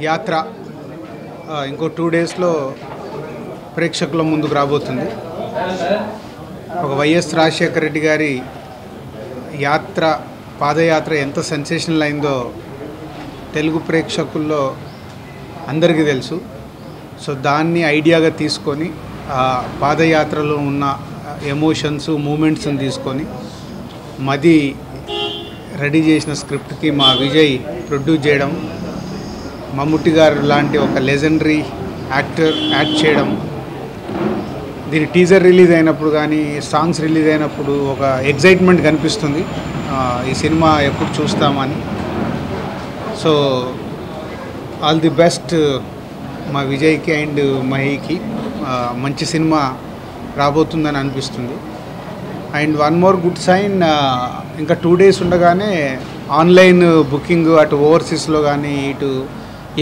యాత్ర ఇంకో 2 డేస్లో ప్రేక్షకుల ముందుకు రాబోతుంది. ఒక వైఎస్ రాజశేఖర రెడ్డి గారి యాత్ర పాదయాత్ర ఎంత సెన్సేషనల్ అయిందో తెలుగు ప్రేక్షకుల్లో అందరికీ తెలుసు. సో దాన్ని ఐడియాగా తీసుకొని ఆ పాదయాత్రలో ఉన్న ఎమోషన్స్ మూమెంట్స్ని తీసుకొని మది రెడీ చేసిన స్క్రిప్ట్కి మా విజయ్ ప్రొడ్యూస్ చేయడం, మమ్ముట్టి గారు లాంటి ఒక లెజెండరీ యాక్టర్ యాక్ట్ చేయడం, దీని టీజర్ రిలీజ్ అయినప్పుడు కానీ సాంగ్స్ రిలీజ్ అయినప్పుడు ఒక ఎగ్జైట్మెంట్ కనిపిస్తుంది ఈ సినిమా ఎప్పుడు చూస్తామని. సో ఆల్ ది బెస్ట్ మా విజయ్కి అండ్ మహీకి. మంచి సినిమా రాబోతుందని అనిపిస్తుంది. And one more good sign, ఇంకా 2 డేస్ ఉండగానే ఆన్లైన్ బుకింగ్ అటు ఓవర్సీస్లో కానీ ఇటు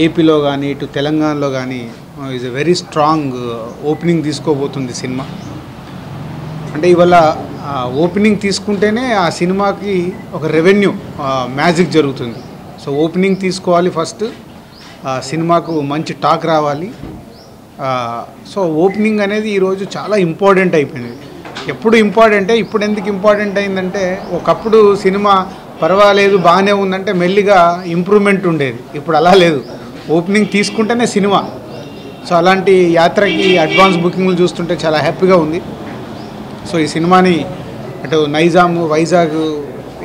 ఏపీలో కానీ ఇటు తెలంగాణలో కానీ is a very strong opening తీసుకోబోతుంది సినిమా. అంటే ఇవాళ ఓపెనింగ్ తీసుకుంటేనే ఆ సినిమాకి ఒక రెవెన్యూ మ్యాజిక్ జరుగుతుంది. సో ఓపెనింగ్ తీసుకోవాలి ఫస్ట్, సినిమాకు మంచి టాక్ రావాలి. సో ఓపెనింగ్ అనేది ఈరోజు చాలా ఇంపార్టెంట్ అయిపోయింది. ఎప్పుడు ఇంపార్టెంటే, ఇప్పుడు ఎందుకు ఇంపార్టెంట్ అయిందంటే ఒకప్పుడు సినిమా పర్వాలేదు బాగానే ఉందంటే మెల్లిగా ఇంప్రూవ్మెంట్ ఉండేది. ఇప్పుడు అలా లేదు, ఓపెనింగ్ తీసుకుంటేనే సినిమా. సో అలాంటి యాత్రకి అడ్వాన్స్ బుకింగ్లు చూస్తుంటే చాలా హ్యాపీగా ఉంది. సో ఈ సినిమాని అటు నైజాం, వైజాగ్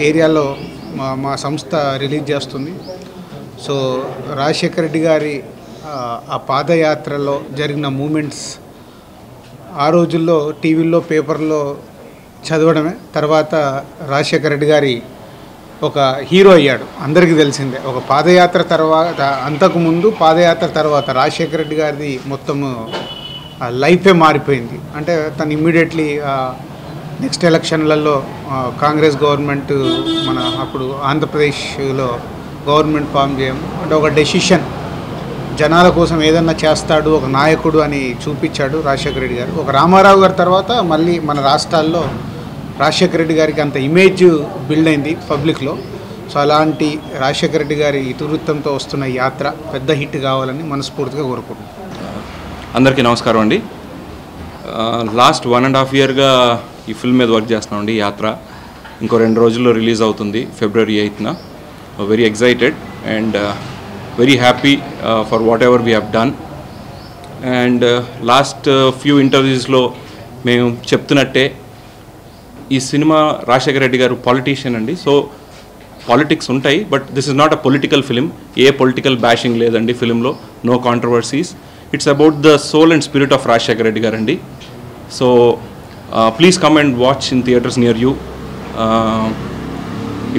ఏరియాలో మా సంస్థ రిలీజ్ చేస్తుంది. సో రాజశేఖర రెడ్డి గారి ఆ పాదయాత్రలో జరిగిన మూమెంట్స్ ఆ రోజుల్లో టీవీల్లో పేపర్లో చదవడమే. తర్వాత రాజశేఖర రెడ్డి గారి ఒక హీరో అయ్యాడు, అందరికీ తెలిసిందే. ఒక పాదయాత్ర తర్వాత, అంతకుముందు పాదయాత్ర తర్వాత రాజశేఖర రెడ్డి గారిది మొత్తము లైఫే మారిపోయింది. అంటే తను ఇమ్మీడియట్లీ నెక్స్ట్ ఎలక్షన్లలో కాంగ్రెస్ గవర్నమెంట్ మన అప్పుడు ఆంధ్రప్రదేశ్లో గవర్నమెంట్ ఫామ్ చేయడం అంటే ఒక డెసిషన్, జనాల కోసం ఏదన్నా చేస్తాడు ఒక నాయకుడు అని చూపించాడు రాజశేఖర రెడ్డి గారు. ఒక రామారావు గారి తర్వాత మళ్ళీ మన రాష్ట్రాల్లో రాజశేఖర రెడ్డి గారికి అంత ఇమేజ్ బిల్డ్ అయింది పబ్లిక్లో. సో అలాంటి రాజశేఖర రెడ్డి గారి ఇతివృత్తంతో వస్తున్న యాత్ర పెద్ద హిట్ కావాలని మనస్ఫూర్తిగా కోరుకుంటున్నాను. అందరికీ నమస్కారం అండి. లాస్ట్ 1.5 ఇయర్గా ఈ ఫిల్మ్ మీద వర్క్ చేస్తున్నామండి. యాత్ర ఇంకో 2 రోజుల్లో రిలీజ్ అవుతుంది, February 8th. Very excited and very happy for whatever we have done. And last few interviewsలో మేము చెప్తున్నట్టే ఈ సినిమా రాజశేఖర రెడ్డి గారు పాలిటీషియన్ అండి. సో పాలిటిక్స్ ఉంటాయి, but this is not a political film. A political bashing లేదండి ఫిలింలో, no controversies. It's about the soul and spirit of Rajasekhara Reddy garu అండి. So please come and watch in theatres near you.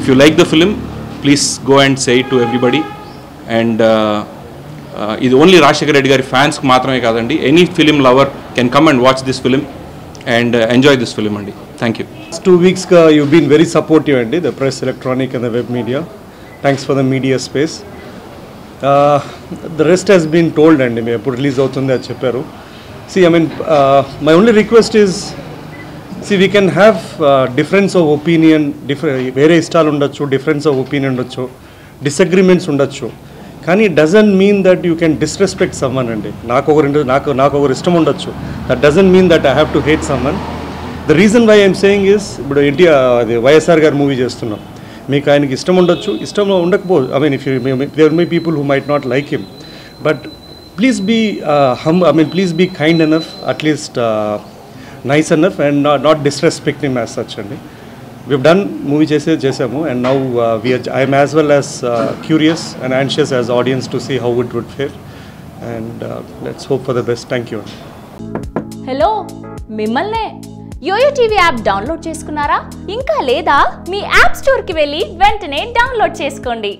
If you like the film, please go and say it to everybody. And ఇది only Rajasekhara Reddy గారి ఫ్యాన్స్కి మాత్రమే కాదండి, any film lover can come and watch this film and enjoy this film అండి. Thank you. 2 weeksగా you've been very supportive అండి, the press, electronic and the web media. Thanks for the media space. The rest has been told అండి, మేము ఎప్పుడు release అవుతుంది అది చెప్పారు. See, I mean, my only request is, see, we can have difference of opinion, వేరే ఇష్టాలు ఉండొచ్చు, difference of opinion ఉండొచ్చు, disagreements ఉండొచ్చు, కానీ doesn't mean that you can disrespect someone అండి. నాకు ఒకరు ఇష్టం ఉండొచ్చు, that doesn't mean that I have to hate someone. The reason why I'm saying is, ఇప్పుడు అది వైఎస్ఆర్ గారు మూవీ చేస్తున్నాం, మీకు ఆయనకి ఇష్టం ఉండొచ్చు, ఇష్టంలో ఉండకపోదు. I mean, if there may people who might not like him, but please be please be kind enough, at least nice enough, and not disrespect him as such అండి. We've done movie చేసాము, and now I am as well as curious and anxious as audience to see how it would fare, and let's hope for the best. Thank you. Hello, మిమ్మల్నే yo-yo TV app download చేసుకున్నారా? ఇంకా లేదా? మీ app స్టోర్కి వెళ్ళి వెంటనే download చేసుకోండి.